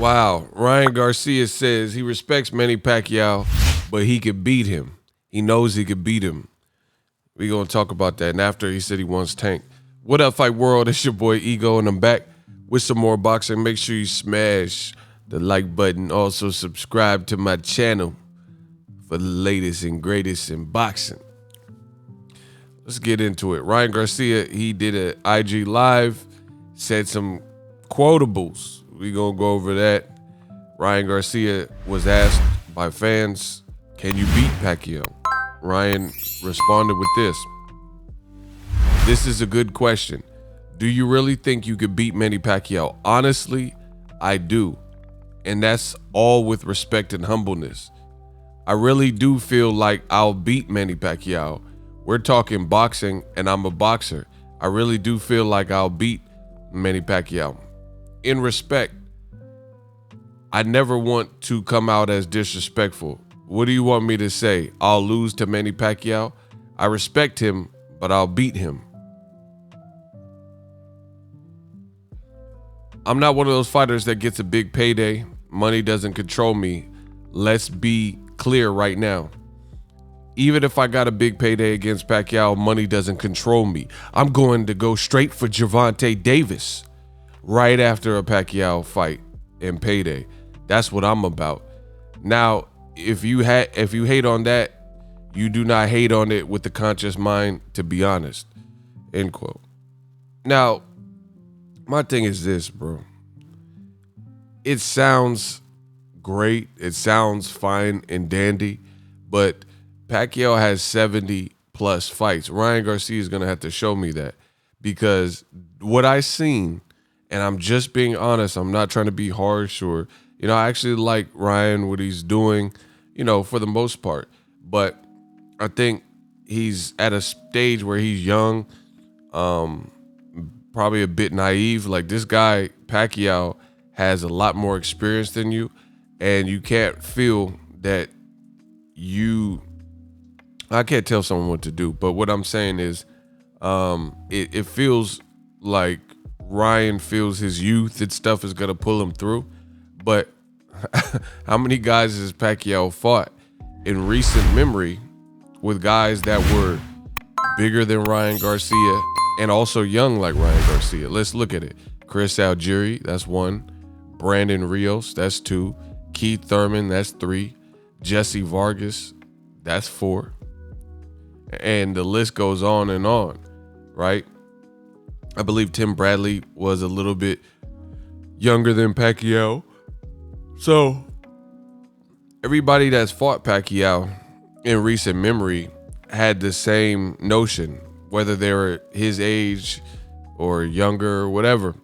Wow. Ryan Garcia says he respects Manny Pacquiao, but he could beat him. He knows he could beat him. We're going to talk about that. And after, he said he wants Tank. What up, Fight World? It's your boy Ego, and I'm back with some more boxing. Make sure you smash the like button. Also, subscribe to my channel for the latest and greatest in boxing. Let's get into it. Ryan Garcia, he did an IG Live, said some quotables. We gonna go over that. Ryan Garcia was asked by fans, can you beat Pacquiao? Ryan responded with this. This is a good question. Do you really think you could beat Manny Pacquiao? Honestly, I do. And that's all with respect and humbleness. I really do feel like I'll beat Manny Pacquiao. We're talking boxing, and I'm a boxer. I really do feel like I'll beat Manny Pacquiao. In respect, I never want to come out as disrespectful. What do you want me to say? I'll lose to Manny Pacquiao? I respect him, but I'll beat him. I'm not one of those fighters that gets a big payday. Money doesn't control me. Let's be clear right now. Even if I got a big payday against Pacquiao, money doesn't control me. I'm going to go straight for Gervonta Davis right after a Pacquiao fight and payday. That's what I'm about. Now, if you hate on that, you do not hate on it with the conscious mind, to be honest. End quote. Now, my thing is this, bro. It sounds great. It sounds fine and dandy, but Pacquiao has 70 plus fights. Ryan Garcia is going to have to show me that, because what I seen, and I'm just being honest, I'm not trying to be harsh or, I actually like Ryan, what he's doing, for the most part. But I think he's at a stage where he's young, probably a bit naive. Like, this guy, Pacquiao, has a lot more experience than you, and you can't feel that I can't tell someone what to do, but what I'm saying is it feels like Ryan feels his youth and stuff is going to pull him through. But how many guys has Pacquiao fought in recent memory with guys that were bigger than Ryan Garcia and also young like Ryan Garcia? Let's look at it. Chris Algieri, that's 1. Brandon Rios, that's 2. Keith Thurman, that's 3. Jesse Vargas, that's 4. And the list goes on and on, right? I believe Tim Bradley was a little bit younger than Pacquiao. So everybody that's fought Pacquiao in recent memory had the same notion, whether they were his age or younger or whatever,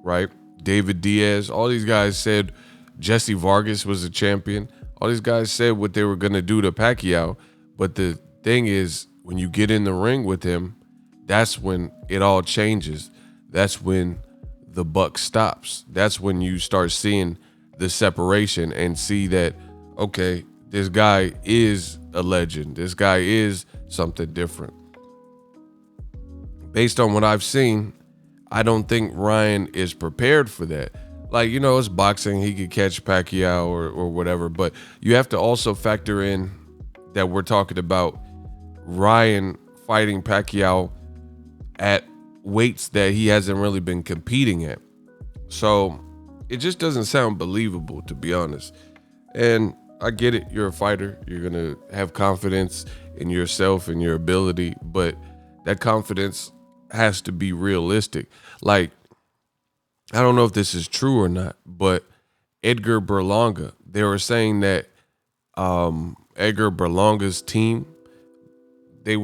right? David Diaz, all these guys said Jesse Vargas was a champion. All these guys said what they were going to do to Pacquiao. But the thing is, when you get in the ring with him, that's when it all changes. That's when the buck stops. That's when you start seeing the separation and see that, okay, this guy is a legend. This guy is something different. Based on what I've seen, I don't think Ryan is prepared for that. Like, it's boxing. He could catch Pacquiao or whatever. But you have to also factor in that we're talking about Ryan fighting Pacquiao at weights that he hasn't really been competing at. So it just doesn't sound believable, to be honest. And I get it. You're a fighter. You're going to have confidence in yourself and your ability. But that confidence has to be realistic. Like, I don't know if this is true or not, but Edgar Berlanga, they were saying that Edgar Berlanga's team, they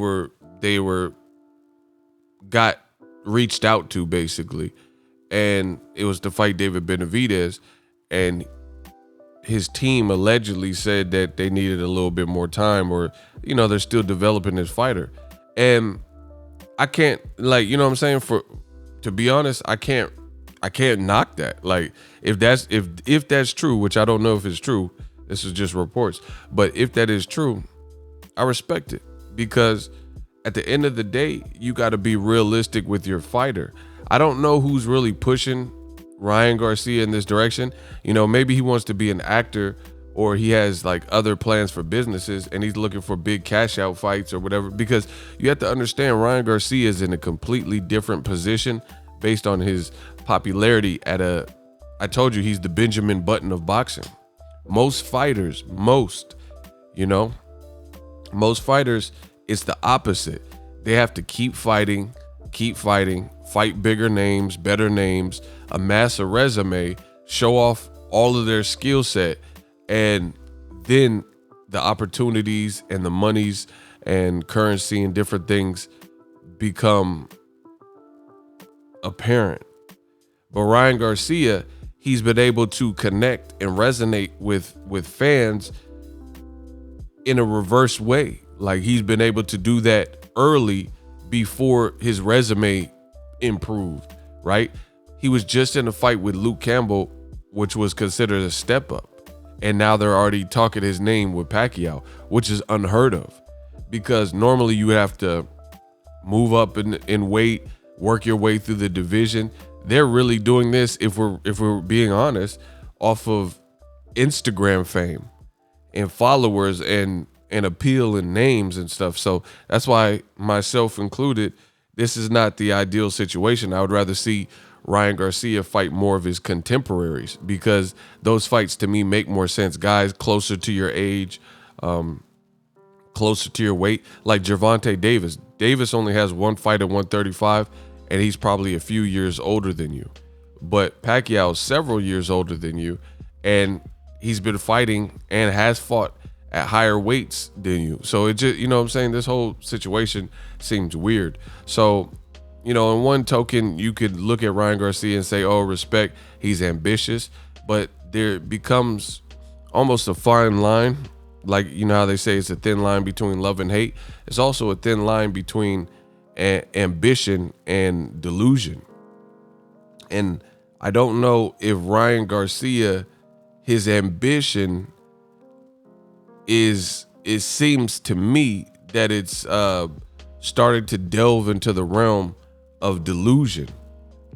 got reached out to, basically, and it was to fight David Benavidez, and his team allegedly said that they needed a little bit more time, or they're still developing this fighter. And I can't, like, what I'm saying, to be honest, I can't knock that. Like, if that's true, which I don't know if it's true, this is just reports, but if that is true, I respect it, because at the end of the day, you got to be realistic with your fighter. I don't know who's really pushing Ryan Garcia in this direction. Maybe he wants to be an actor, or he has like other plans for businesses and he's looking for big cash out fights or whatever. Because you have to understand, Ryan Garcia is in a completely different position based on his popularity I told you, he's the Benjamin Button of boxing. Most fighters, it's the opposite. They have to keep fighting, fight bigger names, better names, amass a resume, show off all of their skill set, and then the opportunities and the monies and currency and different things become apparent. But Ryan Garcia, he's been able to connect and resonate with fans in a reverse way. Like, he's been able to do that early before his resume improved, right? He was just in a fight with Luke Campbell, which was considered a step up. And now they're already talking his name with Pacquiao, which is unheard of, because normally you would have to move up in weight, work your way through the division. They're really doing this, if we're being honest, off of Instagram fame and followers and appeal and names and stuff. So that's why, myself included, this is not the ideal situation. I would rather see Ryan Garcia fight more of his contemporaries, because those fights to me make more sense. Guys closer to your age, closer to your weight, like Gervonta Davis. Davis only has one fight at 135, and he's probably a few years older than you. But Pacquiao is several years older than you, and he's been fighting and has fought at higher weights than you. So it just, what I'm saying, this whole situation seems weird. So, in one token, you could look at Ryan Garcia and say, oh, respect, he's ambitious, but there becomes almost a fine line. Like, how they say it's a thin line between love and hate. It's also a thin line between ambition and delusion. And I don't know if Ryan Garcia, his ambition it seems to me that it's started to delve into the realm of delusion.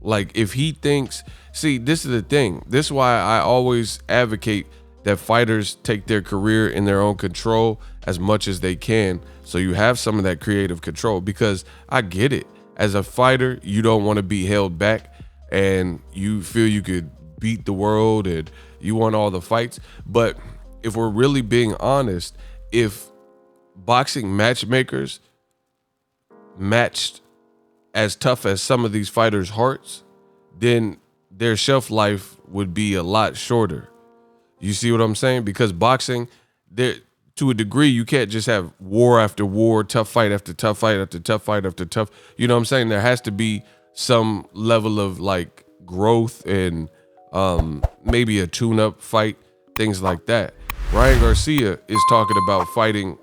Like, if he thinks, see, this is the thing. This is why I always advocate that fighters take their career in their own control as much as they can, so you have some of that creative control. Because I get it. As a fighter, you don't want to be held back, and you feel you could beat the world and you want all the fights. But if we're really being honest, if boxing matchmakers matched as tough as some of these fighters' hearts, then their shelf life would be a lot shorter. You see what I'm saying? Because boxing, there, to a degree, you can't just have war after war, tough fight after tough fight after tough fight after tough. You know what I'm saying? There has to be some level of like growth and maybe a tune-up fight, things like that. Ryan Garcia is talking about fighting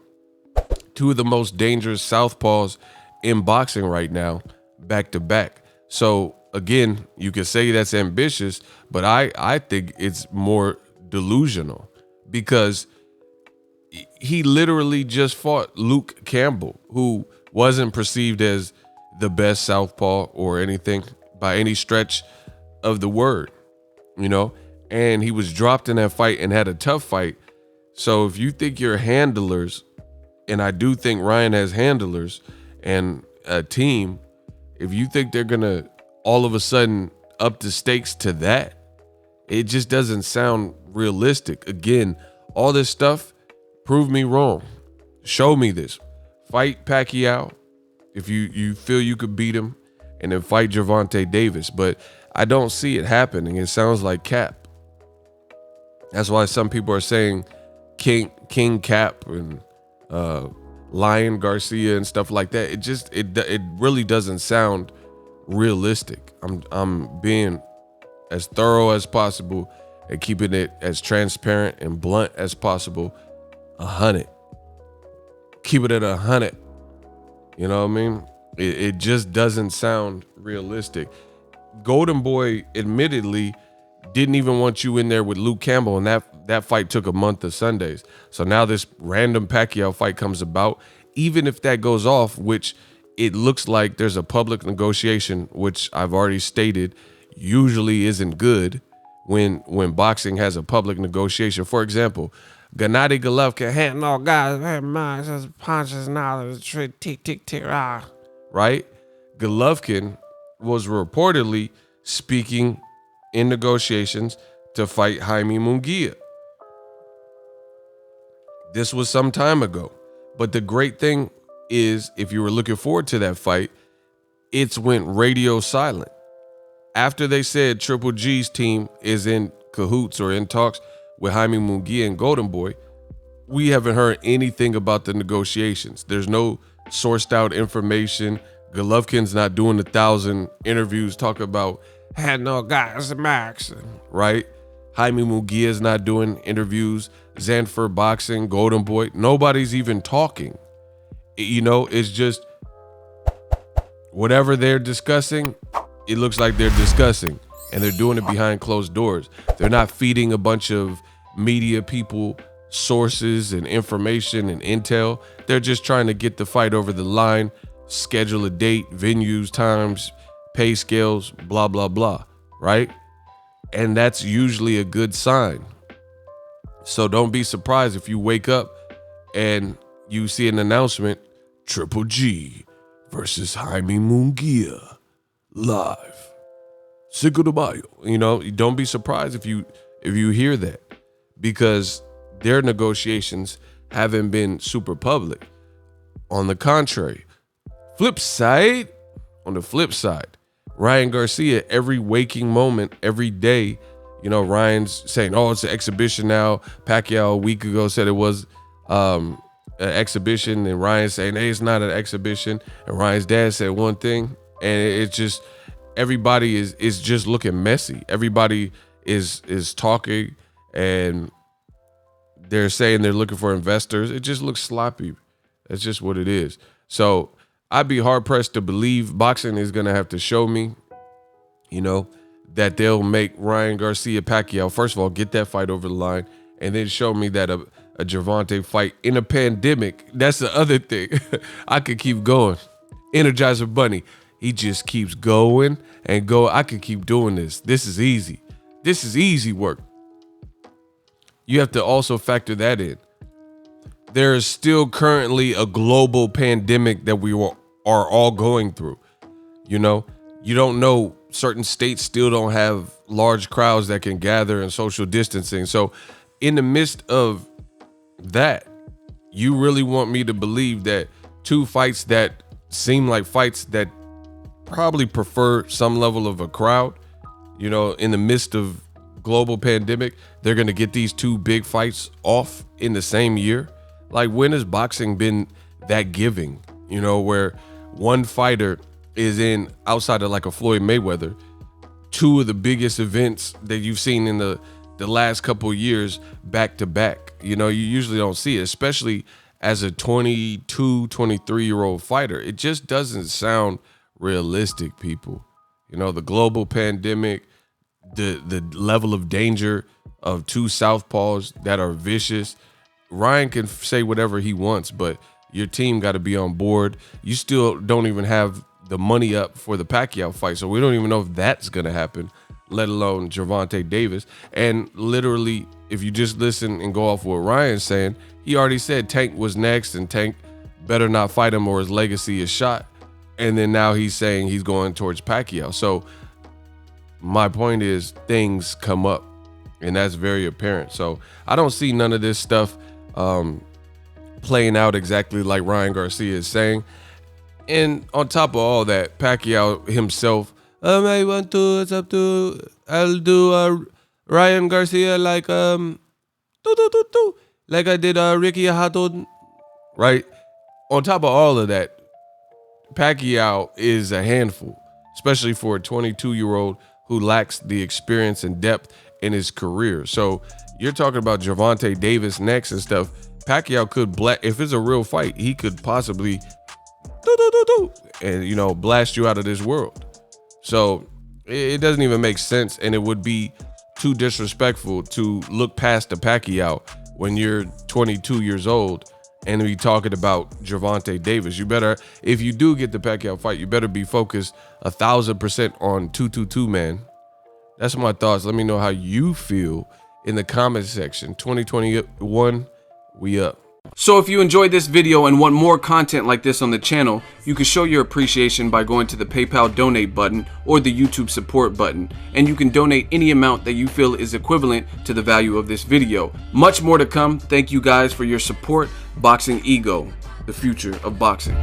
two of the most dangerous southpaws in boxing right now, back to back. So again, you could say that's ambitious, but I think it's more delusional, because he literally just fought Luke Campbell, who wasn't perceived as the best southpaw or anything by any stretch of the word, and he was dropped in that fight and had a tough fight. So if you think your handlers, and I do think Ryan has handlers and a team, if you think they're going to all of a sudden up the stakes to that, it just doesn't sound realistic. Again, all this stuff, prove me wrong. Show me this. Fight Pacquiao if you feel you could beat him, and then fight Gervonta Davis. But I don't see it happening. It sounds like cap. That's why some people are saying King Cap and Lion Garcia and stuff like that. It really doesn't sound realistic. I'm being as thorough as possible and keeping it as transparent and blunt as possible. 100. Keep it at 100. You know what I mean? It just doesn't sound realistic. Golden Boy admittedly didn't even want you in there with Luke Campbell, and that fight took a month of Sundays. So now this random Pacquiao fight comes about. Even if that goes off, which it looks like there's a public negotiation, which I've already stated, usually isn't good when boxing has a public negotiation. For example, Gennady Golovkin had no guys, just punches now, tick tick tick, right? Golovkin was reportedly speaking in negotiations to fight Jaime Munguia. This was some time ago. But the great thing is, if you were looking forward to that fight, it's went radio silent. After they said Triple G's team is in cahoots or in talks with Jaime Munguia and Golden Boy, we haven't heard anything about the negotiations. There's no sourced out information. Golovkin's not doing 1,000 interviews talking about had no guys max, right? Jaime Munguia's not doing interviews. Zanfer Boxing, Golden Boy, nobody's even talking. It's just whatever they're discussing, it looks like they're discussing, and they're doing it behind closed doors. They're not feeding a bunch of media people sources and information and intel. They're just trying to get the fight over the line, schedule a date, venues, times, pay scales, blah, blah, blah, right? And that's usually a good sign. So don't be surprised if you wake up and you see an announcement, Triple G versus Jaime Munguia live, Cinco de Mayo. Don't be surprised if you hear that, because their negotiations haven't been super public. On the contrary, on the flip side, Ryan Garcia, every waking moment, every day, Ryan's saying, oh, it's an exhibition now. Pacquiao a week ago said it was an exhibition, and Ryan's saying, hey, it's not an exhibition. And Ryan's dad said one thing, and it's just, everybody is just looking messy. Everybody is talking, and they're saying they're looking for investors. It just looks sloppy. That's just what it is. So I'd be hard pressed to believe boxing is going to have to show me, that they'll make Ryan Garcia Pacquiao, first of all, get that fight over the line, and then show me that a Gervonta fight in a pandemic. That's the other thing. I could keep going. Energizer Bunny, he just keeps going and go. I could keep doing this. This is easy. This is easy work. You have to also factor that in. There is still currently a global pandemic that we are all going through. You don't know, certain states still don't have large crowds that can gather and social distancing. So in the midst of that, you really want me to believe that two fights that seem like fights that probably prefer some level of a crowd, in the midst of global pandemic, they're going to get these two big fights off in the same year? Like, when has boxing been that giving, where one fighter is in, outside of like a Floyd Mayweather, two of the biggest events that you've seen in the last couple of years back to back? You usually don't see it, especially as a 22, 23-year-old fighter. It just doesn't sound realistic, people. The global pandemic, the level of danger of two southpaws that are vicious. Ryan can say whatever he wants, but your team got to be on board. You still don't even have the money up for the Pacquiao fight, so we don't even know if that's going to happen, let alone Gervonta Davis. And literally, if you just listen and go off what Ryan's saying, he already said Tank was next, and Tank better not fight him or his legacy is shot. And then now he's saying he's going towards Pacquiao. So my point is, things come up, and that's very apparent. So I don't see none of this stuff playing out exactly like Ryan Garcia is saying. And on top of all that, Pacquiao himself, I'll do Ryan Garcia like I did Ricky Hatton, right? On top of all of that, Pacquiao is a handful, especially for a 22-year-old who lacks the experience and depth in his career. So you're talking about Gervonta Davis next and stuff. Pacquiao could, if it's a real fight, he could possibly and blast you out of this world. So it doesn't even make sense, and it would be too disrespectful to look past the Pacquiao when you're 22 years old and be talking about Gervonta Davis. You better, if you do get the Pacquiao fight, you better be focused 1,000% on 222 man, That's my thoughts. Let me know how you feel in the comment section. 2021, we up. So if you enjoyed this video and want more content like this on the channel, you can show your appreciation by going to the PayPal donate button or the YouTube support button, and you can donate any amount that you feel is equivalent to the value of this video. Much more to come. Thank you guys for your support. Boxingego, the future of boxing.